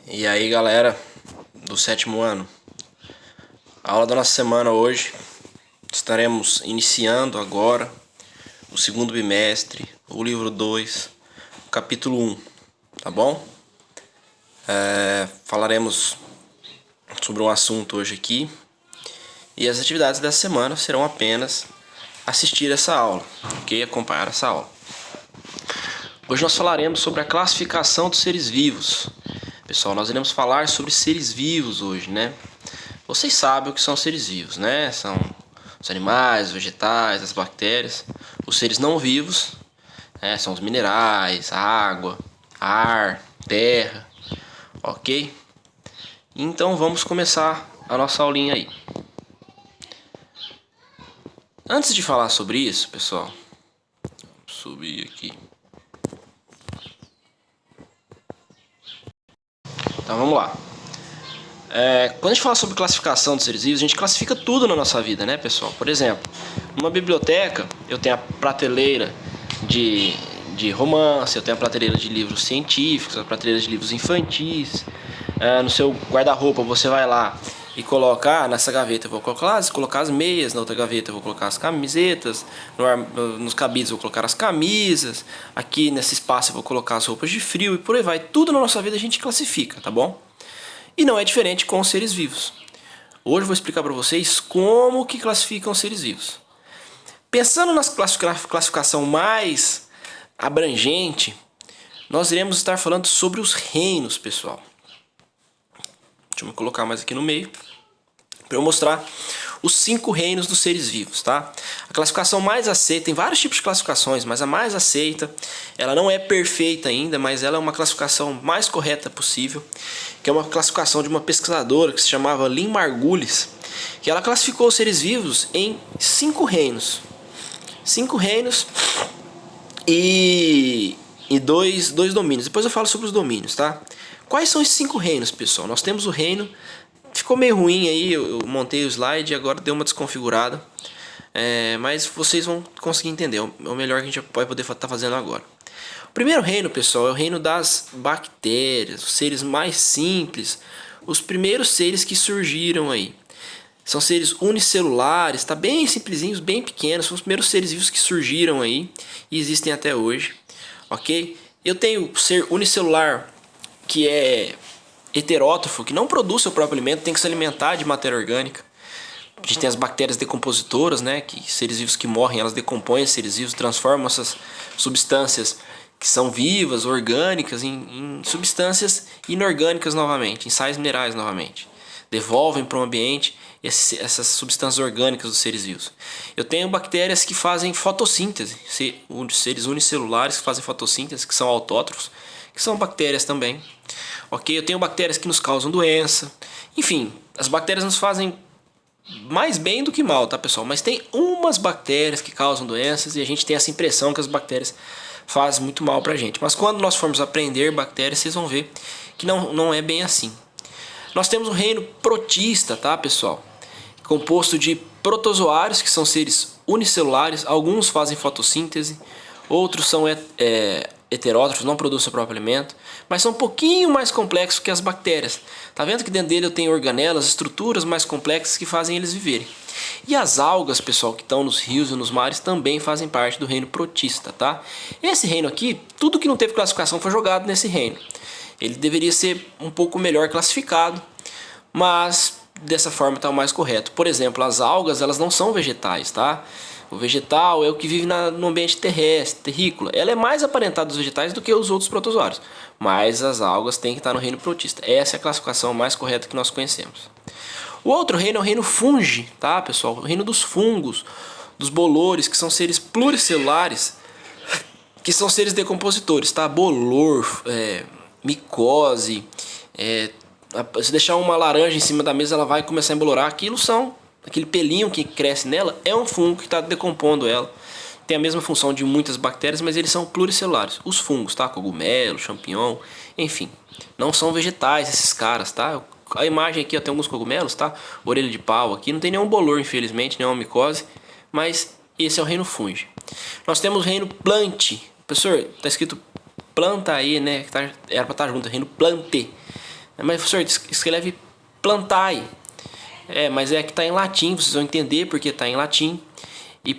E aí, galera do sétimo ano, a aula da nossa semana hoje, estaremos iniciando agora o segundo bimestre, o livro 2, o capítulo 1, tá bom? Falaremos sobre um assunto hoje aqui e as atividades dessa semana serão apenas assistir essa aula, ok? Acompanhar essa aula. Hoje nós falaremos sobre a classificação dos seres vivos. Pessoal, nós iremos falar sobre seres vivos hoje, né? Vocês sabem o que são seres vivos, né? São os animais, os vegetais, as bactérias. Os seres não vivos, né? São os minerais, a água, ar, terra, ok? Então vamos começar a nossa aulinha aí. Antes de falar sobre isso, pessoal, vou subir aqui. Então vamos lá. Quando a gente fala sobre classificação dos seres vivos, a gente classifica tudo na nossa vida, né, pessoal? Por exemplo, numa biblioteca eu tenho a prateleira de romance, eu tenho a prateleira de livros científicos, a prateleira de livros infantis. No seu guarda-roupa você vai lá e coloca, nessa gaveta eu vou colocar as meias, na outra gaveta eu vou colocar as camisetas, nos cabides eu vou colocar as camisas, aqui nesse espaço eu vou colocar as roupas de frio e por aí vai. Tudo na nossa vida a gente classifica, tá bom? E não é diferente com os seres vivos. Hoje eu vou explicar para vocês como que classificam os seres vivos. Pensando na classificação mais abrangente, nós iremos estar falando sobre os reinos, pessoal. Deixa eu me colocar mais aqui no meio para eu mostrar os 5 reinos dos seres vivos, tá? A classificação mais aceita, tem vários tipos de classificações, mas a mais aceita, ela não é perfeita ainda, mas ela é uma classificação mais correta possível, que é uma classificação de uma pesquisadora que se chamava Lynn Margulis, que ela classificou os seres vivos em 5 reinos. 5 reinos e dois domínios. Depois eu falo sobre os domínios, tá? Quais são esses 5 reinos, pessoal? Nós temos o reino... Ficou meio ruim aí, eu montei o slide e agora deu uma desconfigurada. Mas vocês vão conseguir entender, é o melhor que a gente vai poder estar fazendo agora. O primeiro reino, pessoal, é o reino das bactérias, os seres mais simples, os primeiros seres que surgiram aí. São seres unicelulares, tá bem simplesinhos, bem pequenos, são os primeiros seres vivos que surgiram aí e existem até hoje, ok? Eu tenho o ser unicelular, que é heterótrofo, que não produz seu próprio alimento, tem que se alimentar de matéria orgânica. A gente tem as bactérias decompositoras, né, que seres vivos que morrem, elas decompõem seres vivos, transformam essas substâncias que são vivas, orgânicas, em substâncias inorgânicas novamente, em sais minerais novamente. Devolvem para o ambiente essas substâncias orgânicas dos seres vivos. Eu tenho bactérias que fazem fotossíntese, seres unicelulares que fazem fotossíntese, que são autótrofos, que são bactérias também. Ok? Eu tenho bactérias que nos causam doença. Enfim, as bactérias nos fazem mais bem do que mal, tá, pessoal? Mas tem umas bactérias que causam doenças e a gente tem essa impressão que as bactérias fazem muito mal pra gente. Mas quando nós formos aprender bactérias, vocês vão ver que não é bem assim. Nós temos o reino protista, tá, pessoal? Composto de protozoários, que são seres unicelulares. Alguns fazem fotossíntese, outros são heterótrofos, não produzem seu próprio alimento, mas são um pouquinho mais complexos que as bactérias. Tá vendo que dentro dele eu tenho organelas, estruturas mais complexas que fazem eles viverem. E as algas, pessoal, que estão nos rios e nos mares também fazem parte do reino protista, tá? Esse reino aqui, tudo que não teve classificação foi jogado nesse reino. Ele deveria ser um pouco melhor classificado, mas dessa forma está o mais correto. Por exemplo, as algas, elas não são vegetais, tá? O vegetal é o que vive no ambiente terrestre, terrícola. Ela é mais aparentada dos vegetais do que os outros protozoários. Mas as algas têm que estar no reino protista. Essa é a classificação mais correta que nós conhecemos. O outro reino é o reino fungi, tá, pessoal? O reino dos fungos, dos bolores, que são seres pluricelulares, que são seres decompositores, tá? Bolor, micose, se deixar uma laranja em cima da mesa, ela vai começar a embolorar. Aquele pelinho que cresce nela é um fungo que está decompondo ela. Tem a mesma função de muitas bactérias, mas eles são pluricelulares. Os fungos, tá? Cogumelo, champignon, enfim. Não são vegetais esses caras, tá? A imagem aqui, ó, tem alguns cogumelos, tá? Orelha de pau aqui. Não tem nenhum bolor, infelizmente, nenhuma micose. Mas esse é o reino fungi. Nós temos o reino plante. Professor, tá escrito planta aí, né? Era para estar junto, reino plante. Mas professor, escreve plantae. Mas é que está em latim, vocês vão entender porque está em latim. E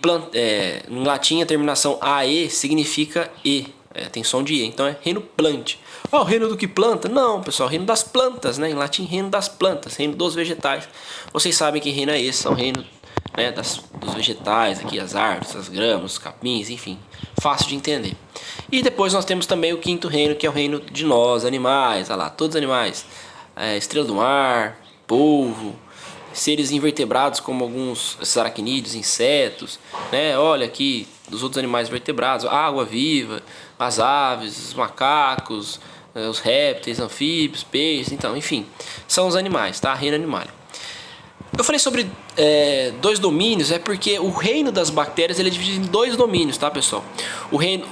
em latim a terminação AE significa E, tem som de E, então é reino plante. O reino do que planta? Não, pessoal, reino das plantas, né? Em latim, reino das plantas, reino dos vegetais. Vocês sabem que reino é esse, é o reino, né, dos vegetais, aqui as árvores, as gramas, os capins, enfim, fácil de entender. E depois nós temos também o quinto reino, que é o reino de nós, animais, olha lá, todos os animais, estrela do mar, polvo, seres invertebrados como alguns aracnídeos, insetos, né? Olha aqui dos outros animais vertebrados, água viva, as aves, os macacos, os répteis, anfíbios, peixes, então, enfim, são os animais, tá? Reino animal. Eu falei sobre dois domínios, porque o reino das bactérias ele é dividido em dois domínios, tá, pessoal?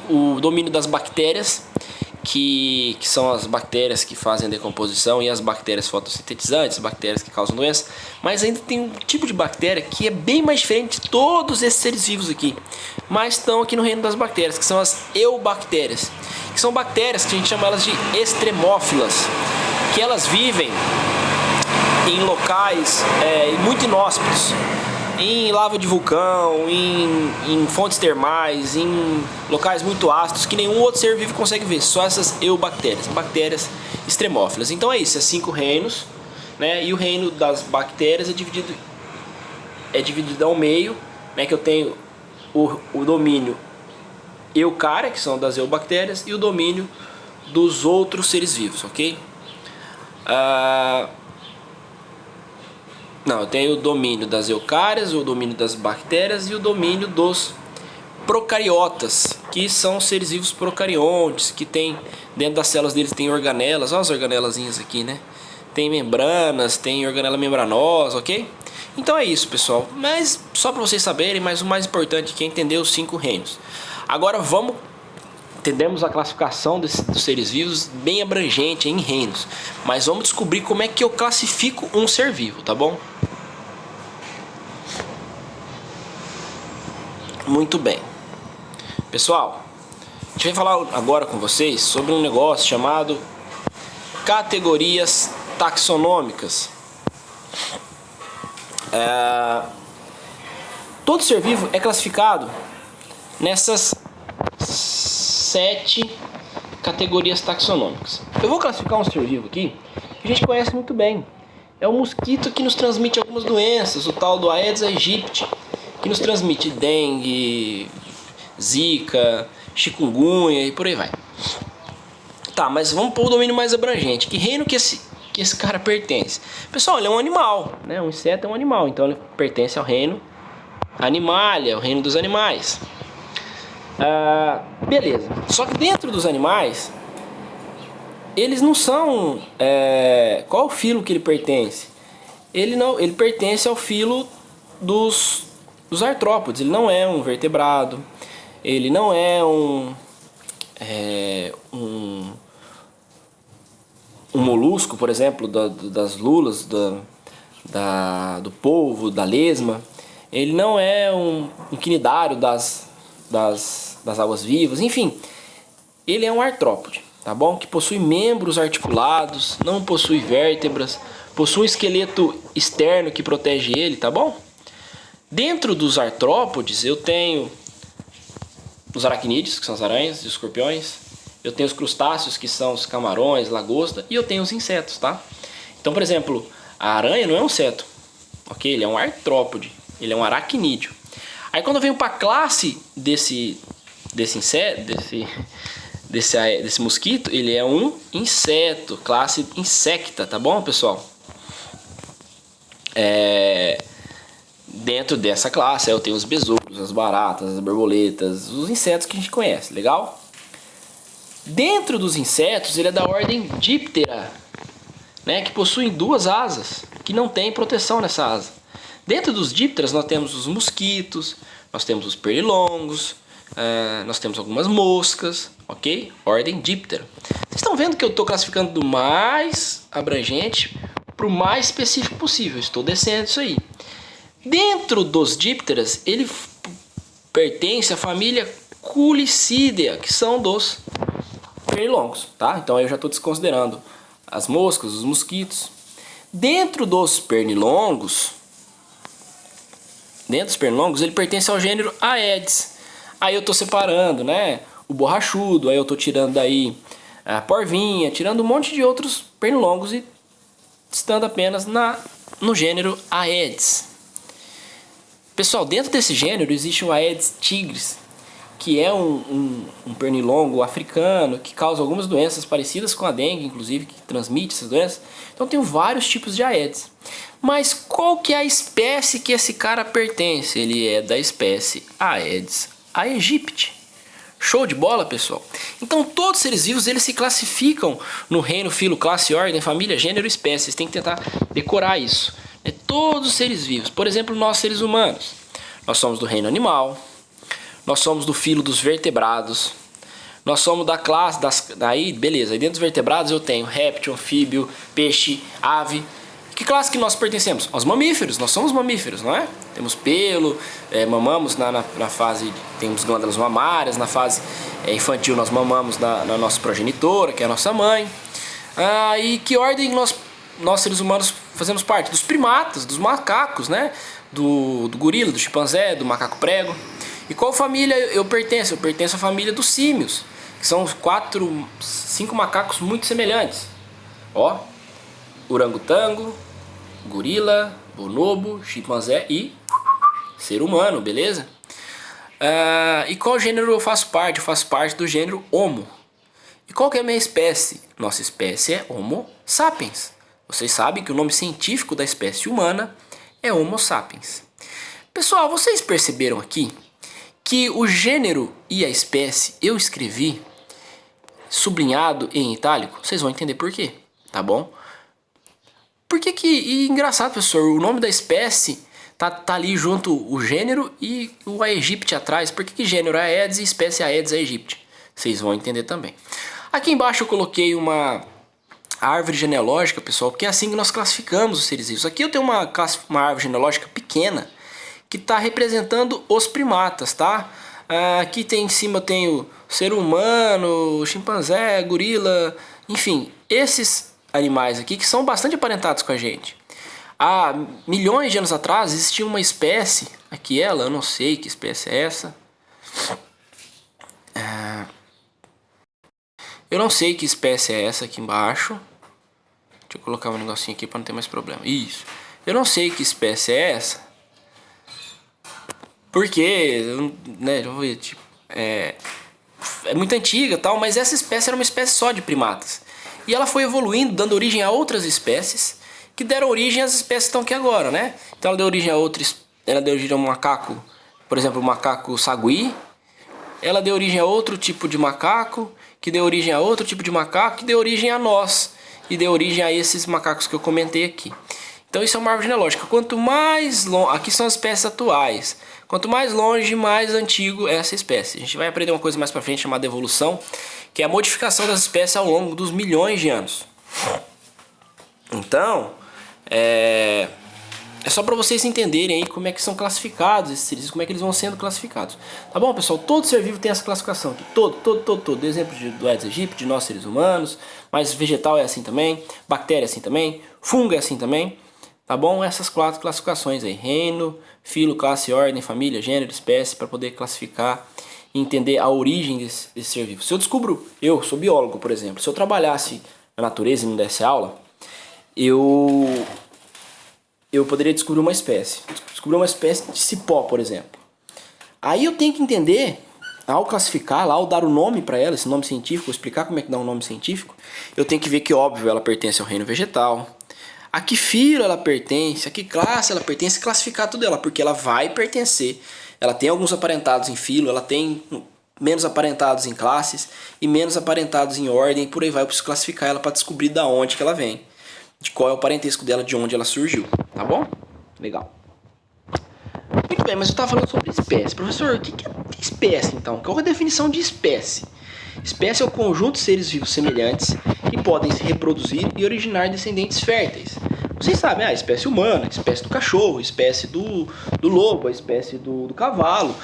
O domínio das bactérias, que são as bactérias que fazem a decomposição, e as bactérias fotossintetizantes, bactérias que causam doenças, mas ainda tem um tipo de bactéria que é bem mais diferente de todos esses seres vivos aqui, mas estão aqui no reino das bactérias, que são as eubactérias, que são bactérias que a gente chama elas de extremófilas, que elas vivem em locais muito inóspitos, em lava de vulcão, em fontes termais, em locais muito ácidos que nenhum outro ser vivo consegue ver, só essas eubactérias, bactérias extremófilas. Então é isso, 5 reinos, né? E o reino das bactérias é dividido ao meio, né? Que eu tenho o domínio eucária, que são das eubactérias, e o domínio dos outros seres vivos, ok? Não, eu tenho o domínio das eucárias, o domínio das bactérias e o domínio dos procariotas, que são seres vivos procariontes, que tem dentro das células deles tem organelas, olha as organelazinhas aqui, né? Tem membranas, tem organela membranosa, ok? Então é isso, pessoal. Mas só para vocês saberem, mas o mais importante aqui é entender os 5 reinos. Agora entendemos a classificação dos seres vivos bem abrangente em reinos, mas vamos descobrir como é que eu classifico um ser vivo, tá bom? Muito bem. Pessoal, a gente vai falar agora com vocês sobre um negócio chamado categorias taxonômicas. Todo ser vivo é classificado nessas 7 categorias taxonômicas. Eu vou classificar um ser vivo aqui que a gente conhece muito bem. É o mosquito que nos transmite algumas doenças, o tal do Aedes aegypti, que nos transmite dengue, zika, chikungunya e por aí vai. Tá, mas vamos para o domínio mais abrangente. Que reino que esse cara pertence? Pessoal, ele é um animal, né? Um inseto é um animal, então ele pertence ao reino Animalia, o reino dos animais. Beleza. Só que dentro dos animais, eles não são... qual é o filo que ele pertence? Ele pertence ao filo dos artrópodes. Ele não é um vertebrado. Ele não é um molusco, por exemplo, das lulas, do polvo, da lesma. Ele não é um quinidário das águas vivas. Enfim, ele é um artrópode, tá bom? Que possui membros articulados, não possui vértebras, possui um esqueleto externo que protege ele, tá bom? Dentro dos artrópodes eu tenho os aracnídeos, que são as aranhas e os escorpiões. Eu tenho os crustáceos, que são os camarões, lagosta, e eu tenho os insetos, tá? Então, por exemplo, a aranha não é um inseto, ok? Ele é um artrópode, ele é um aracnídeo. Aí quando eu venho para a classe desse mosquito, ele é um inseto, classe insecta, tá bom, pessoal? Dentro dessa classe eu tenho os besouros, as baratas, as borboletas, os insetos que a gente conhece, legal? Dentro dos insetos, ele é da ordem Diptera, né, que possuem 2 asas, que não tem proteção nessa asa. Dentro dos dípteras nós temos os mosquitos, nós temos os pernilongos, nós temos algumas moscas, ok? Ordem Diptera. Vocês estão vendo que eu estou classificando do mais abrangente para o mais específico possível. Estou descendo isso aí. Dentro dos dípteras, ele pertence à família Culicidea, que são dos pernilongos, tá? Então eu já estou desconsiderando as moscas, os mosquitos. Dentro dos pernilongos, ele pertence ao gênero Aedes. Aí eu tô separando, né, o borrachudo, aí eu tô tirando daí a porvinha, tirando um monte de outros pernilongos e estando apenas no gênero Aedes. Pessoal, dentro desse gênero existe o Aedes tigris, que é um pernilongo africano que causa algumas doenças parecidas com a dengue, inclusive, que transmite essas doenças. Então tem vários tipos de Aedes. Mas qual que é a espécie que esse cara pertence? Ele é da espécie Aedes aegypti. Show de bola, pessoal? Então todos os seres vivos eles se classificam no reino, filo, classe, ordem, família, gênero, espécie. Vocês têm que tentar decorar isso. Todos os seres vivos. Por exemplo, nós seres humanos. Nós somos do reino animal. Nós somos do filo dos vertebrados. Nós somos da classe daí, beleza. Aí dentro dos vertebrados eu tenho réptil, anfíbio, peixe, ave. Que classe que nós pertencemos? Aos mamíferos. Nós somos mamíferos, não é? Temos pelo, mamamos na fase, temos glândulas mamárias. Na fase infantil nós mamamos na nossa progenitora, que é a nossa mãe. E que ordem nós seres humanos fazemos parte? Dos primatas, dos macacos, né? Do gorila, do chimpanzé, do macaco prego. E qual família eu pertenço? Eu pertenço à família dos símios, que são 5 macacos muito semelhantes. Ó, orangotango, gorila, bonobo, chimpanzé e ser humano, beleza? E qual gênero eu faço parte? Eu faço parte do gênero Homo. E qual que é a minha espécie? Nossa espécie é Homo sapiens. Vocês sabem que o nome científico da espécie humana é Homo sapiens. Pessoal, vocês perceberam aqui que o gênero e a espécie eu escrevi sublinhado em itálico? Vocês vão entender por quê, tá bom? E engraçado, professor, o nome da espécie tá ali junto o gênero e o aegypti atrás. Por que gênero é Aedes e espécie Aedes aegypti? Vocês vão entender também. Aqui embaixo eu coloquei uma árvore genealógica, pessoal, porque é assim que nós classificamos os seres vivos. Aqui eu tenho uma árvore genealógica pequena que está representando os primatas, tá? Aqui em cima eu tenho ser humano, chimpanzé, gorila, enfim, esses animais aqui que são bastante aparentados com a gente. Há milhões de anos atrás existia uma espécie, aqui eu não sei que espécie é essa. Eu não sei que espécie é essa aqui embaixo. Deixa eu colocar um negocinho aqui para não ter mais problema. Isso. Eu não sei que espécie é essa. Porque, né, tipo, é muito antiga, tal, mas essa espécie era uma espécie só de primatas. E ela foi evoluindo, dando origem a outras espécies, que deram origem às espécies que estão aqui agora, né? Então ela deu origem a ela deu origem a um macaco, por exemplo, o macaco sagui. Ela deu origem a outro tipo de macaco, que deu origem a outro tipo de macaco, que deu origem a nós, e deu origem a esses macacos que eu comentei aqui. Então isso é uma árvore genealógica. Quanto mais longe, aqui são as espécies atuais. Quanto mais longe, mais antigo é essa espécie. A gente vai aprender uma coisa mais pra frente chamada evolução, que é a modificação das espécies ao longo dos milhões de anos. Então, é só para vocês entenderem aí como é que são classificados esses seres, como é que eles vão sendo classificados. Tá bom, pessoal? Todo ser vivo tem essa classificação aqui. Todo. Exemplo do Aedes aegypti, de nós seres humanos, mas vegetal é assim também, bactéria é assim também, fungo é assim também. Tá bom? Essas 4 classificações aí. Reino, filo, classe, ordem, família, gênero, espécie, para poder classificar e entender a origem desse ser vivo. Se eu sou biólogo, por exemplo, se eu trabalhasse na natureza e não desse aula, eu poderia descobrir uma espécie. Descobrir uma espécie de cipó, por exemplo. Aí eu tenho que entender, ao classificar lá, ao dar o nome para ela, esse nome científico, explicar como é que dá um nome científico, eu tenho que ver que, óbvio, ela pertence ao reino vegetal. A que filo ela pertence, a que classe ela pertence, classificar tudo ela, porque ela vai pertencer. Ela tem alguns aparentados em filo, ela tem menos aparentados em classes e menos aparentados em ordem, e por aí vai. Eu preciso classificar ela para descobrir da onde que ela vem, de qual é o parentesco dela, de onde ela surgiu, tá bom? Legal. Muito bem, mas eu estava falando sobre espécie. Professor, o que é espécie então? Qual é a definição de espécie? Espécie é o conjunto de seres vivos semelhantes que podem se reproduzir e originar descendentes férteis. Vocês sabem, a espécie humana, a espécie do cachorro, a espécie do lobo, a espécie do cavalo.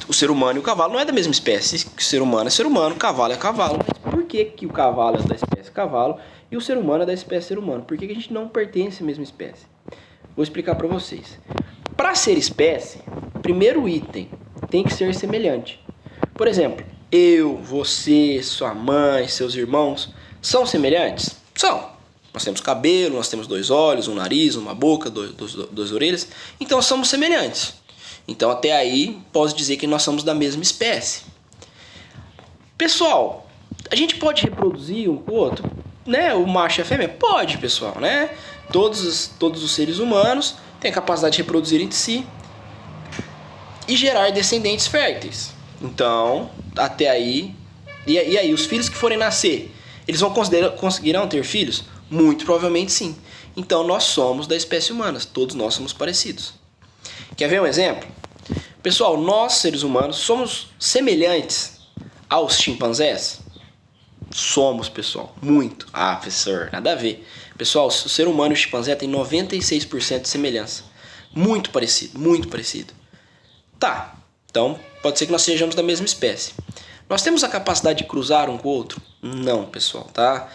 O ser humano e o cavalo não é da mesma espécie. O ser humano é ser humano, o cavalo é cavalo. Mas por que o cavalo é da espécie cavalo E o ser humano é da espécie ser humano. Por que a gente não pertence à mesma espécie? Vou explicar para vocês. Para ser espécie, primeiro item tem que ser semelhante. Por exemplo, eu, você, sua mãe, seus irmãos são semelhantes? São. Nós temos cabelo, nós temos 2 olhos, um nariz, uma boca, duas orelhas. Então somos semelhantes. Então até aí posso dizer que nós somos da mesma espécie. Pessoal, a gente pode reproduzir um com o outro, né? O macho e a fêmea? Pode, pessoal, né? Todos os seres humanos têm a capacidade de reproduzir entre si e gerar descendentes férteis. Então, até aí... E aí, os filhos que forem nascer, eles conseguirão ter filhos? Muito provavelmente sim. Então, nós somos da espécie humana. Todos nós somos parecidos. Quer ver um exemplo? Pessoal, nós, seres humanos, somos semelhantes aos chimpanzés? Somos, pessoal. Muito. Ah, professor, nada a ver. Pessoal, o ser humano e o chimpanzé tem 96% de semelhança. Muito parecido, muito parecido. Tá, então pode ser que nós sejamos da mesma espécie. Nós temos a capacidade de cruzar um com o outro? Não, pessoal, tá?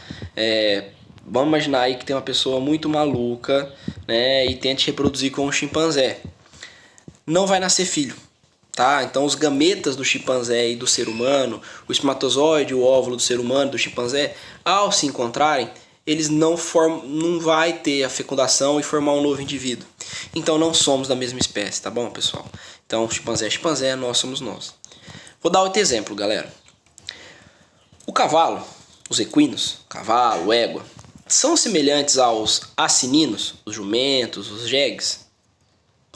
Vamos imaginar aí que tem uma pessoa muito maluca, né, e tente reproduzir com um chimpanzé. Não vai nascer filho, tá? Então os gametas do chimpanzé e do ser humano, o espermatozoide, o óvulo do ser humano, do chimpanzé, ao se encontrarem, eles não vai ter a fecundação e formar um novo indivíduo. Então não somos da mesma espécie, tá bom, pessoal? Então chimpanzé é chimpanzé, nós somos nós. Vou dar outro exemplo, galera. O cavalo, os equinos, cavalo, égua, são semelhantes aos assininos, os jumentos, os jegues?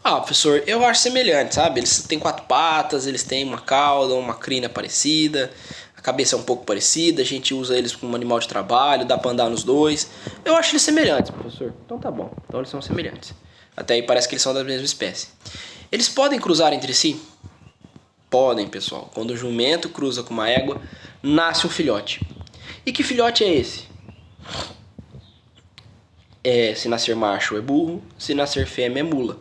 Ah, professor, eu acho semelhante, sabe? Eles têm 4 patas, eles têm uma cauda, uma crina parecida, a cabeça é um pouco parecida, a gente usa eles como animal de trabalho, dá pra andar nos dois. Eu acho eles semelhantes, professor. Então tá bom, então eles são semelhantes. Até aí parece que eles são da mesma espécie. Eles podem cruzar entre si? Podem, pessoal. Quando o jumento cruza com uma égua, nasce um filhote. E que filhote é esse? Se nascer macho é burro, se nascer fêmea é mula.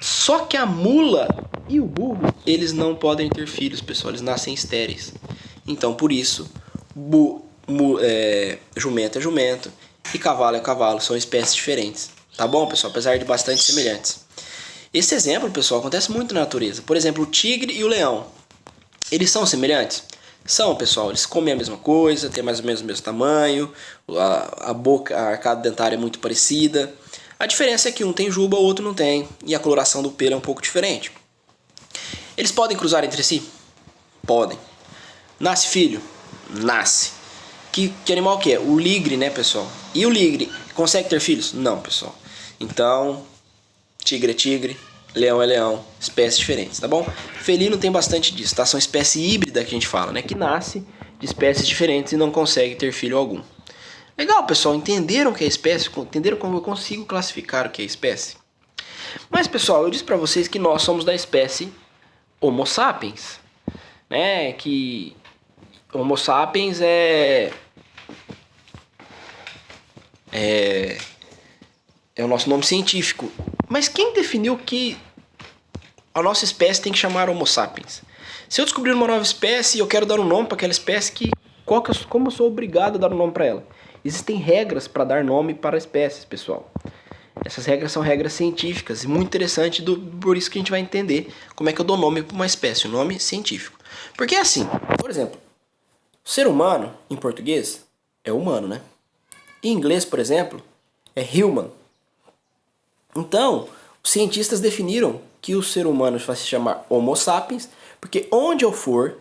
Só que a mula e o burro, eles não podem ter filhos, pessoal. Eles nascem estéreis. Então, por isso, jumento é jumento e cavalo é cavalo. São espécies diferentes. Tá bom, pessoal? Apesar de bastante semelhantes. Esse exemplo, pessoal, acontece muito na natureza. Por exemplo, o tigre e o leão. Eles são semelhantes? São, pessoal. Eles comem a mesma coisa, têm mais ou menos o mesmo tamanho. A boca, a arcada dentária é muito parecida. A diferença é que um tem juba, o outro não tem. E a coloração do pelo é um pouco diferente. Eles podem cruzar entre si? Podem. Nasce filho? Nasce. Que animal que é? O ligre, né, pessoal? E o ligre consegue ter filhos? Não, pessoal. Então, tigre é tigre, leão é leão, espécies diferentes, tá bom? Felino tem bastante disso, tá? São espécie híbrida que a gente fala, né? Que nasce de espécies diferentes e não consegue ter filho algum. Legal, pessoal, entenderam o que é espécie? Entenderam como eu consigo classificar o que é espécie? Mas, pessoal, eu disse pra vocês que nós somos da espécie Homo sapiens, né? Que Homo sapiens é o nosso nome científico. Mas quem definiu que a nossa espécie tem que chamar Homo sapiens? Se eu descobrir uma nova espécie e eu quero dar um nome para aquela espécie, como eu sou obrigado a dar um nome para ela? Existem regras para dar nome para espécies, pessoal. Essas regras são regras científicas e muito interessante, por isso que a gente vai entender como é que eu dou nome para uma espécie, o nome científico. Porque é assim, por exemplo, o ser humano, em português, é humano, né? Em inglês, por exemplo, é human. Então, os cientistas definiram que o ser humano vai se chamar Homo sapiens, porque onde eu for,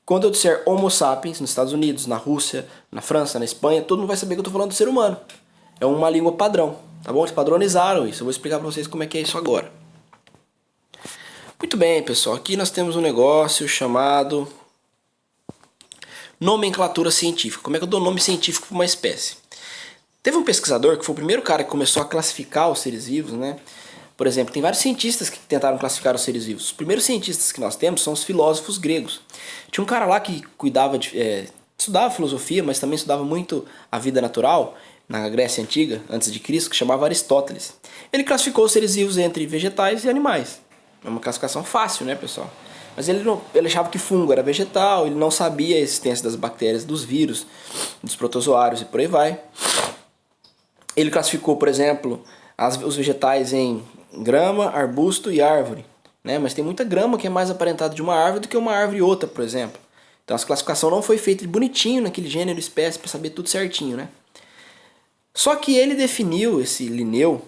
quando eu disser Homo sapiens, nos Estados Unidos, na Rússia, na França, na Espanha, todo mundo vai saber que eu estou falando do ser humano. É uma língua padrão, tá bom? Eles padronizaram isso, eu vou explicar para vocês como é que é isso agora. Muito bem, pessoal, aqui nós temos um negócio chamado nomenclatura científica. Como é que eu dou nome científico para uma espécie? Teve um pesquisador que foi o primeiro cara que começou a classificar os seres vivos, né? Por exemplo, tem vários cientistas que tentaram classificar os seres vivos. Os primeiros cientistas que nós temos são os filósofos gregos. Tinha um cara lá que estudava filosofia, mas também estudava muito a vida natural, na Grécia Antiga, antes de Cristo, que chamava Aristóteles. Ele classificou os seres vivos entre vegetais e animais. É uma classificação fácil, né, pessoal? Mas ele achava que fungo era vegetal, ele não sabia a existência das bactérias, dos vírus, dos protozoários e por aí vai. Ele classificou, por exemplo, os vegetais em grama, arbusto e árvore, né? Mas tem muita grama que é mais aparentada de uma árvore do que uma árvore e outra, por exemplo. Então essa classificação não foi feita bonitinho naquele gênero, espécie, para saber tudo certinho, né? Só que ele definiu esse Linneu...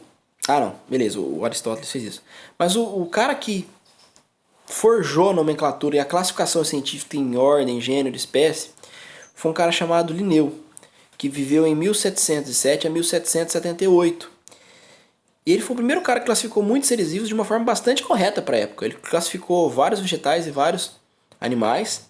Ah, não, beleza, o Aristóteles fez isso. Mas o cara que forjou a nomenclatura e a classificação científica em ordem, gênero, espécie, foi um cara chamado Linneu, que viveu em 1707 a 1778. E ele foi o primeiro cara que classificou muitos seres vivos de uma forma bastante correta para a época. Ele classificou vários vegetais e vários animais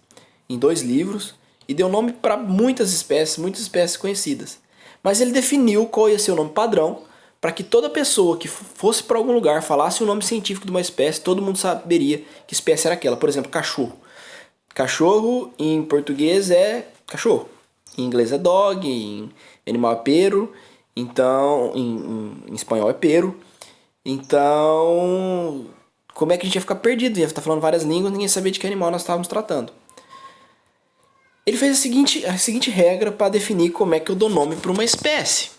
em 2 livros e deu nome para muitas espécies conhecidas. Mas ele definiu qual ia ser o nome padrão para que toda pessoa que fosse para algum lugar falasse o nome científico de uma espécie, todo mundo saberia que espécie era aquela. Por exemplo, cachorro. Cachorro em português é cachorro. Em inglês é dog, em animal é pero, então em espanhol é pero. Então, como é que a gente ia ficar perdido? Ia estar falando várias línguas, ninguém sabia de que animal nós estávamos tratando. Ele fez a seguinte regra para definir como é que eu dou nome para uma espécie.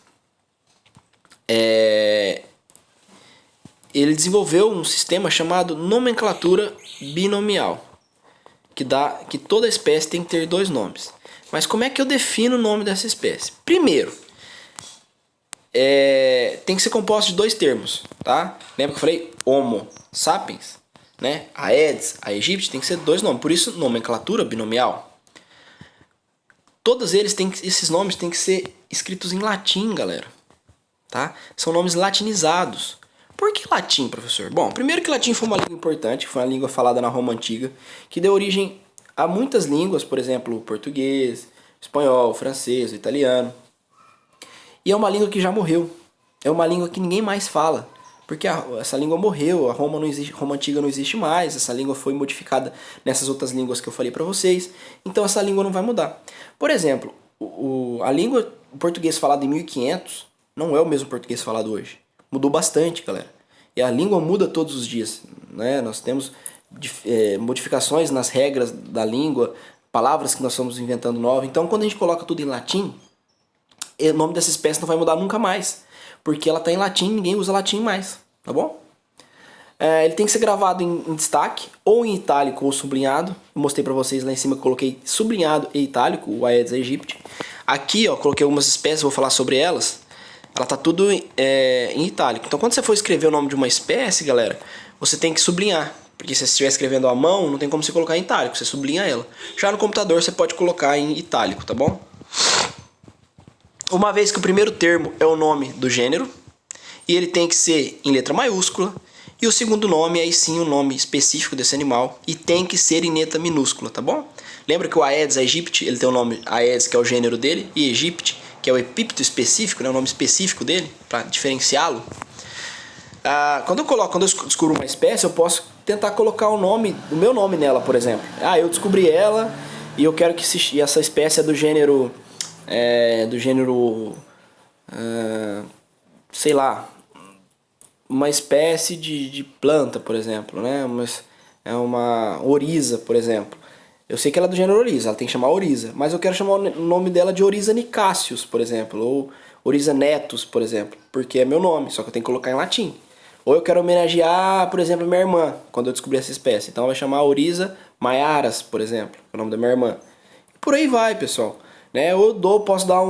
Ele desenvolveu um sistema chamado nomenclatura binomial, que toda espécie tem que ter 2 nomes. Mas como é que eu defino o nome dessa espécie? Primeiro, tem que ser composto de 2 termos, tá? Lembra que eu falei Homo sapiens, né? Aedes, aegypti, tem que ser 2 nomes. Por isso, nomenclatura binomial. Todos esses nomes têm que ser escritos em latim, galera. Tá? São nomes latinizados. Por que latim, professor? Bom, primeiro que latim foi uma língua importante, foi uma língua falada na Roma Antiga, que deu origem a muitas línguas, por exemplo, o português, o espanhol, o francês, o italiano. E é uma língua que já morreu. É uma língua que ninguém mais fala. Porque essa língua morreu, a Roma Antiga não existe mais, essa língua foi modificada nessas outras línguas que eu falei para vocês, então essa língua não vai mudar. Por exemplo, o português falado em 1500 não é o mesmo português falado hoje. Mudou bastante, galera. E a língua muda todos os dias, né? Nós temos modificações nas regras da língua, palavras que nós estamos inventando novas. Então, quando a gente coloca tudo em latim, o nome dessa espécie não vai mudar nunca mais. Porque ela está em latim, ninguém usa latim mais, tá bom? Ele tem que ser gravado em destaque, ou em itálico ou sublinhado. Eu mostrei para vocês lá em cima que eu coloquei sublinhado e itálico, o Aedes aegypti. Aqui, ó, coloquei algumas espécies, vou falar sobre elas. Ela tá tudo em itálico. Então, quando você for escrever o nome de uma espécie, galera, você tem que sublinhar. Porque se você estiver escrevendo à mão, não tem como você colocar em itálico, você sublinha ela. Já no computador, você pode colocar em itálico, tá bom? Uma vez que o primeiro termo é o nome do gênero, e ele tem que ser em letra maiúscula, e o segundo nome aí sim o nome específico desse animal, e tem que ser em letra minúscula, tá bom? Lembra que o Aedes aegypti, ele tem o nome Aedes, que é o gênero dele, e aegypti, que é o epíteto específico, né, o nome específico dele, para diferenciá-lo. Quando eu descubro uma espécie, eu posso tentar colocar o meu nome nela, por exemplo. Eu descobri ela, e eu quero que essa espécie é do gênero... sei lá, uma espécie de planta, por exemplo, né? É uma oriza, por exemplo. Eu sei que ela é do gênero oriza, ela tem que chamar oriza, mas eu quero chamar o nome dela de Oriza nicacius, por exemplo, ou Oriza netus, por exemplo, porque é meu nome, só que eu tenho que colocar em latim. Ou eu quero homenagear, por exemplo, minha irmã, quando eu descobri essa espécie. Então vai chamar Oriza maiaras, por exemplo, é o nome da minha irmã. E por aí vai, pessoal. Né? Posso dar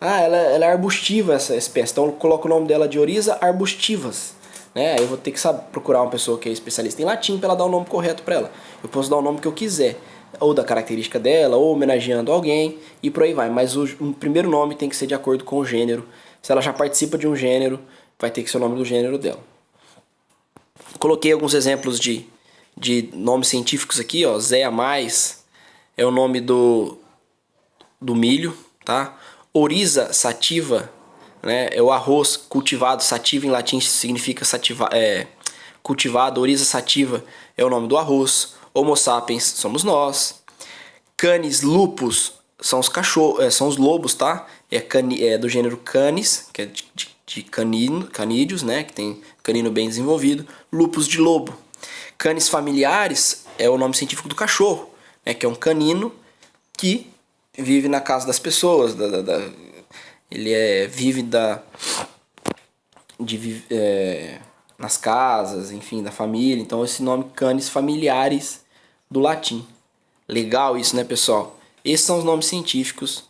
ela é arbustiva essa espécie, então eu coloco o nome dela de Oriza arbustivas. Né? Eu vou ter que procurar uma pessoa que é especialista em latim para ela dar o nome correto para ela. Eu posso dar o nome que eu quiser, ou da característica dela, ou homenageando alguém, e por aí vai. Mas o primeiro nome tem que ser de acordo com o gênero. Se ela já participa de um gênero, vai ter que ser o nome do gênero dela. Coloquei alguns exemplos de nomes científicos aqui, ó. Zea mais é o nome do milho, tá? Oriza sativa, né? É o arroz cultivado, sativa em latim significa cultivado, oriza sativa é o nome do arroz. Homo sapiens somos nós. Canis lupus são os cachorros, são os lobos, tá? É do gênero canis, que é de canídeos, né? Que tem canino bem desenvolvido. Lupus de lobo. Canis familiares é o nome científico do cachorro, né? Que é um canino que vive na casa das pessoas. Ele vive nas casas, enfim, da família. Então esse nome canis familiaris do latim. Legal isso, né, pessoal? Esses são os nomes científicos,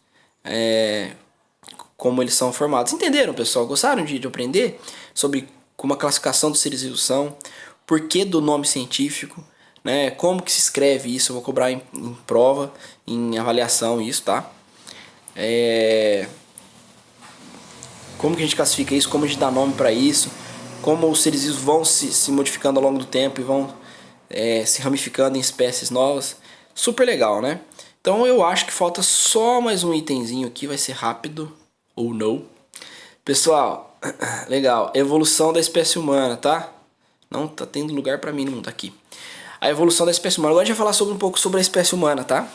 como eles são formados. Entenderam, pessoal? Gostaram de aprender sobre como a classificação dos seres vivos são, porquê do nome científico, né? Como que se escreve isso? Eu vou cobrar em prova, em avaliação isso, tá? Como que a gente classifica isso? Como a gente dá nome para isso? Como os seres vivos vão se modificando ao longo do tempo e vão se ramificando em espécies novas. Super legal, né? Então eu acho que falta só mais um itemzinho aqui, vai ser rápido ou não. Pessoal, legal. Evolução da espécie humana, tá? Não tá tendo lugar pra mim no mundo aqui. A evolução da espécie humana. Agora a gente vai falar um pouco sobre a espécie humana, tá?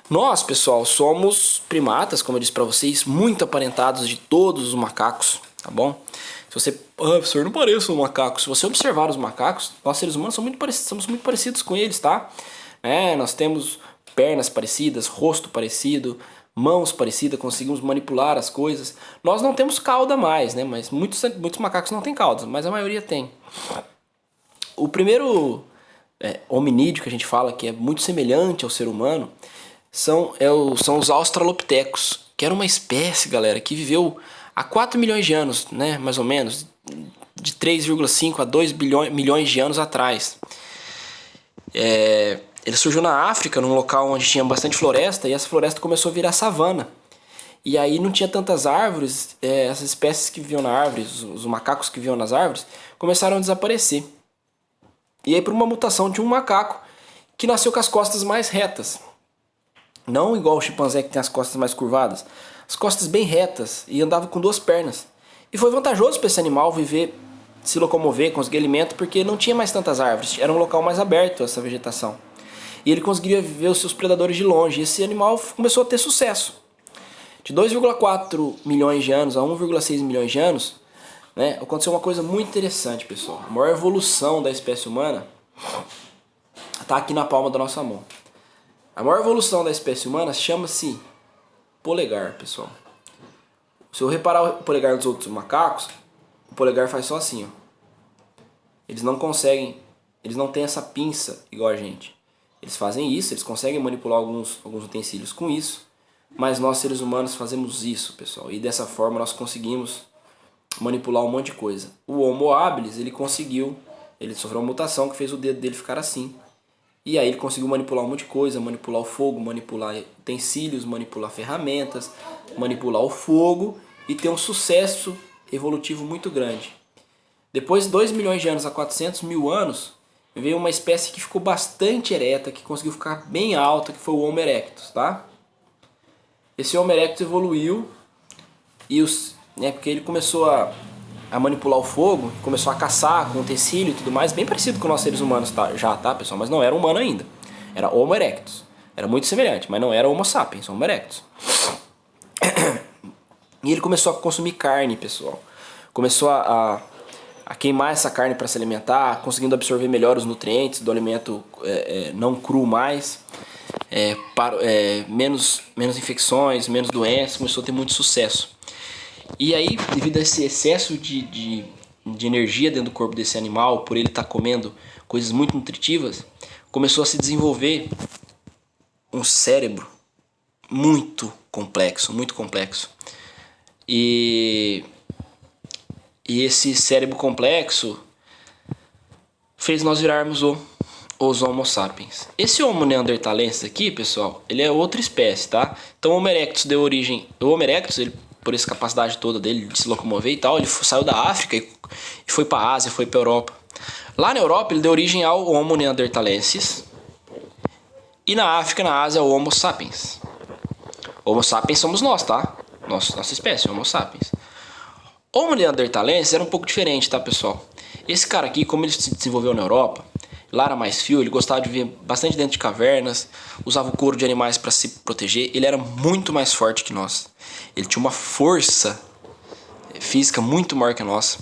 Nós, pessoal, somos primatas, como eu disse pra vocês, muito aparentados de todos os macacos, tá bom? Se você... professor, não pareço um macaco. Se você observar os macacos, nós seres humanos somos muito parecidos com eles, tá? Nós temos pernas parecidas, rosto parecido, mãos parecidas, conseguimos manipular as coisas. Nós não temos cauda mais, né? Mas muitos macacos não têm cauda, mas a maioria tem. O primeiro hominídeo que a gente fala que é muito semelhante ao ser humano são os australopitecos, que era uma espécie, galera, que viveu há 4 milhões de anos, né? Mais ou menos, de 3,5 a 2 milhões de anos atrás. Ele surgiu na África, num local onde tinha bastante floresta, e essa floresta começou a virar savana. E aí não tinha tantas árvores, essas espécies que viviam na árvore, os macacos que viviam nas árvores, começaram a desaparecer. E aí por uma mutação de um macaco que nasceu com as costas mais retas. Não igual o chimpanzé que tem as costas mais curvadas, as costas bem retas e andava com 2 pernas. E foi vantajoso para esse animal viver, se locomover, conseguir alimento, porque não tinha mais tantas árvores, era um local mais aberto essa vegetação. E ele conseguiria ver os seus predadores de longe. E esse animal começou a ter sucesso. De 2,4 milhões de anos a 1,6 milhões de anos, né, aconteceu uma coisa muito interessante, pessoal. A maior evolução da espécie humana está aqui na palma da nossa mão. A maior evolução da espécie humana chama-se polegar, pessoal. Se eu reparar o polegar dos outros macacos, o polegar faz só assim, ó. Eles não têm essa pinça igual a gente. Eles fazem isso, eles conseguem manipular alguns utensílios com isso, mas nós seres humanos fazemos isso, pessoal. E dessa forma nós conseguimos manipular um monte de coisa. O Homo habilis, ele sofreu uma mutação que fez o dedo dele ficar assim. E aí ele conseguiu manipular um monte de coisa, manipular o fogo, manipular utensílios, manipular ferramentas, manipular o fogo e ter um sucesso evolutivo muito grande. Depois de 2 milhões de anos a 400 mil anos, veio uma espécie que ficou bastante ereta, que conseguiu ficar bem alta, que foi o Homo erectus, tá? Esse Homo erectus evoluiu porque ele começou a manipular o fogo, começou a caçar com utensílio e tudo mais, bem parecido com nós seres humanos tá, pessoal? Mas não era humano ainda. Era Homo erectus. Era muito semelhante, mas não era Homo sapiens, Homo erectus. E ele começou a consumir carne, pessoal. Começou a queimar essa carne para se alimentar, conseguindo absorver melhor os nutrientes do alimento não cru mais, menos infecções, menos doenças, começou a ter muito sucesso. E aí, devido a esse excesso de energia dentro do corpo desse animal, por ele estar comendo coisas muito nutritivas, começou a se desenvolver um cérebro muito complexo, muito complexo. E esse cérebro complexo fez nós virarmos os Homo sapiens. Esse Homo neanderthalensis aqui, pessoal, ele é outra espécie, tá? Então o Homo erectus deu origem... O Homo erectus, ele, por essa capacidade toda dele de se locomover e tal, ele saiu da África e foi para a Ásia, foi para a Europa. Lá na Europa ele deu origem ao Homo neanderthalensis e na África, na Ásia, ao Homo sapiens. Homo sapiens somos nós, tá? Nossa espécie, Homo sapiens. Homo neanderthalensis era um pouco diferente, tá, pessoal? Esse cara aqui, como ele se desenvolveu na Europa, lá era mais frio, ele gostava de viver bastante dentro de cavernas, usava o couro de animais para se proteger, ele era muito mais forte que nós. Ele tinha uma força física muito maior que a nossa.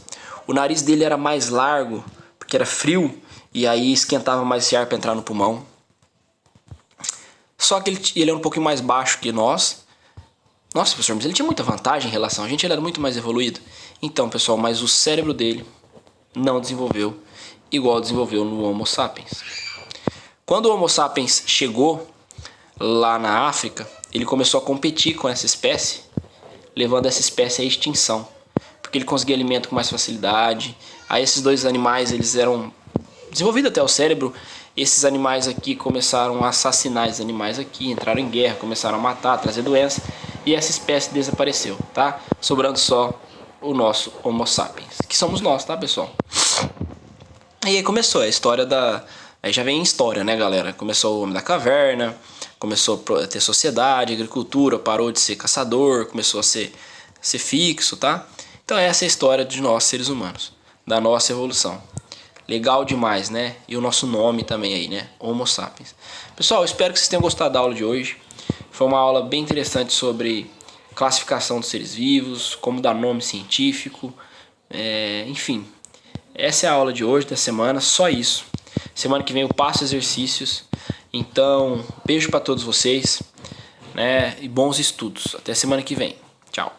O nariz dele era mais largo, porque era frio, E aí esquentava mais esse ar para entrar no pulmão. Só que ele é um pouquinho mais baixo que nós. Nossa, professor, mas ele tinha muita vantagem em relação a gente, ele era muito mais evoluído. Então, pessoal, mas o cérebro dele não desenvolveu igual desenvolveu no Homo sapiens. Quando o Homo sapiens chegou lá na África, ele começou a competir com essa espécie, levando essa espécie à extinção, porque ele conseguia alimento com mais facilidade. Aí esses dois animais, eles eram desenvolvidos até o cérebro. Esses animais aqui começaram a assassinar esses animais aqui, entraram em guerra, começaram a matar, a trazer doença, e essa espécie desapareceu, tá? Sobrando só o nosso Homo sapiens, que somos nós, tá, pessoal? E aí começou a história da... Aí já vem em história, né, galera? Começou o homem da caverna, começou a ter sociedade, agricultura, parou de ser caçador, começou a ser fixo, tá? Então essa é a história de nós, seres humanos, da nossa evolução. Legal demais, né? E o nosso nome também aí, né? Homo sapiens. Pessoal, espero que vocês tenham gostado da aula de hoje. Foi uma aula bem interessante sobre classificação dos seres vivos, como dar nome científico, enfim. Essa é a aula de hoje, da semana, só isso. Semana que vem eu passo exercícios. Então, beijo para todos vocês, né? E bons estudos. Até semana que vem. Tchau.